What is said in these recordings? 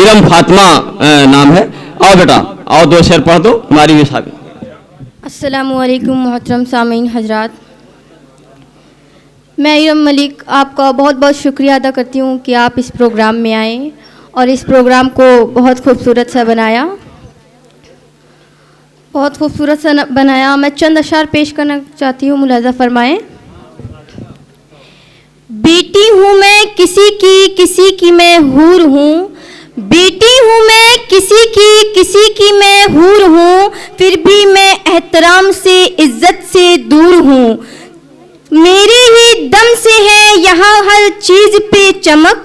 इरम फातिमा नाम है। आओ बेटा, आओ 2 शेर पढ़ दो, तुम्हारी भी साहब। अस्सलामुअलैकुम मोहतरम सामीन हजरात, मैं इरम मलिक आपका बहुत बहुत शुक्रिया अदा करती हूँ कि आप इस प्रोग्राम में आए और इस प्रोग्राम को बहुत खूबसूरत सा बनाया, बहुत खूबसूरत सा बनाया। मैं चंद अशार पेश करना चाहती हूँ, मुलाजा फरमाएं। बेटी हूँ मैं किसी की मैं हूर हूँ, बेटी हूँ मैं किसी की मैं हूर हूँ, फिर भी मैं एहतराम से इज्जत से दूर हूँ। मेरे ही दम से है यहाँ हर चीज पे चमक,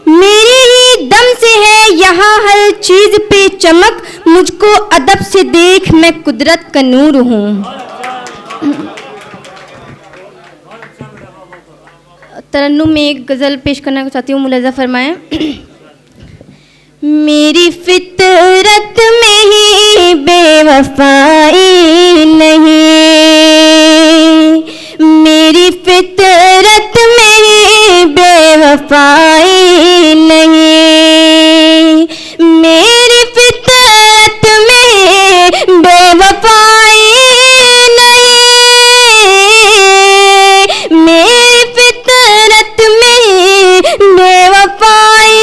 मेरे ही दम से है यहाँ हर चीज पे चमक, मुझको अदब से देख मैं कुदरत का नूर हूँ। तरन्नुम में एक गज़ल पेश करना चाहती हूँ, मुलाजा फरमाएं। मेरी फितरत में ही बेवफाई नहीं, मेरी फितरत में ही बेवफाई नहीं, मेरी फितरत में बेवफाई नहीं, मेरी फितरत में बेवफाई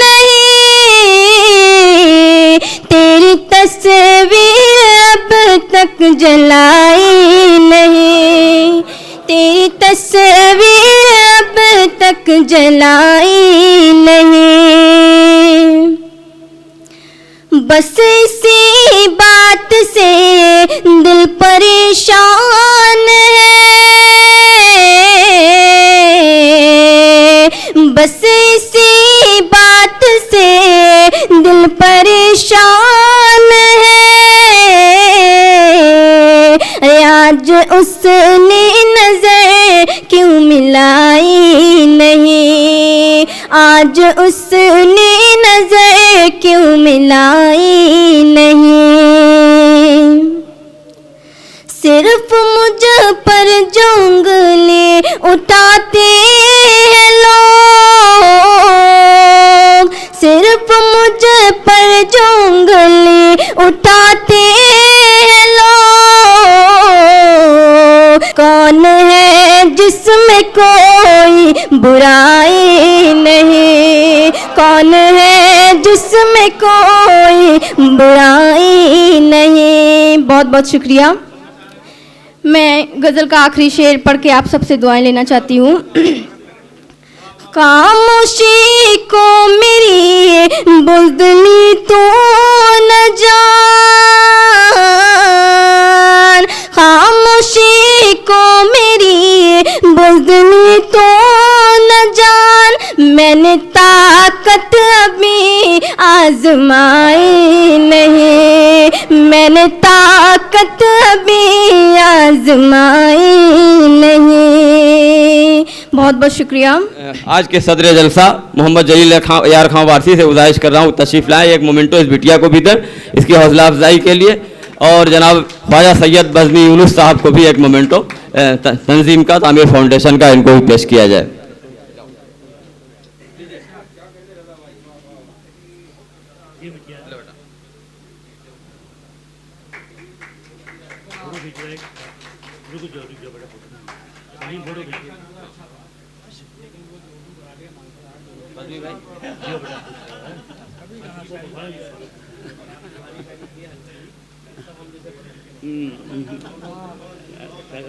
नहीं, तेरी तस्वीर अब तक जलाई नहीं, तेरी तस्वीर अब तक जलाई नहीं। बस इसी बात से दिल परेशान है, बस इसी बात से दिल परेशान है। आज उसने नजर क्यों मिलाई नहीं, आज उसने नजर क्यों मिलाई नहीं। सिर्फ मुझ पर जो उंगली उठाते हैं लोग, सिर्फ मुझ पर जो उंगली उठाते हैं लोग, कौन है जिसमें कोई बुराई नहीं, कौन है जिसमें कोई बुराई नहीं। बहुत बहुत शुक्रिया। मैं गज़ल का आखिरी शेर पढ़ के आप सबसे दुआएं लेना चाहती हूँ। खामोशी को मेरी बुज़दिली तो न जान, खामोशी को मेरी बुज़दिली तो न जान, मैंने ताकत अभी आजमाई नहीं, मैंने ताकत अभी आजमाई नहीं। बहुत बहुत शुक्रिया। आज के सदर जलसा मोहम्मद जलील यार खां वारसी से गुजारिश कर रहा हूँ तशरीफ लाएं, एक मोमेंटो इस बिटिया को भी दें इसकी हौसला अफजाई के लिए, और जनाब ख्वाजा सैयद बज़मी यूनुस साहब को भी एक मोमेंटो तंजीम का, तामीर फाउंडेशन का, इनको भी पेश किया जाए।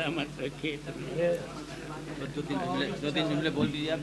मत रखिए, 2-3 जुमले बोल दीजिए आप।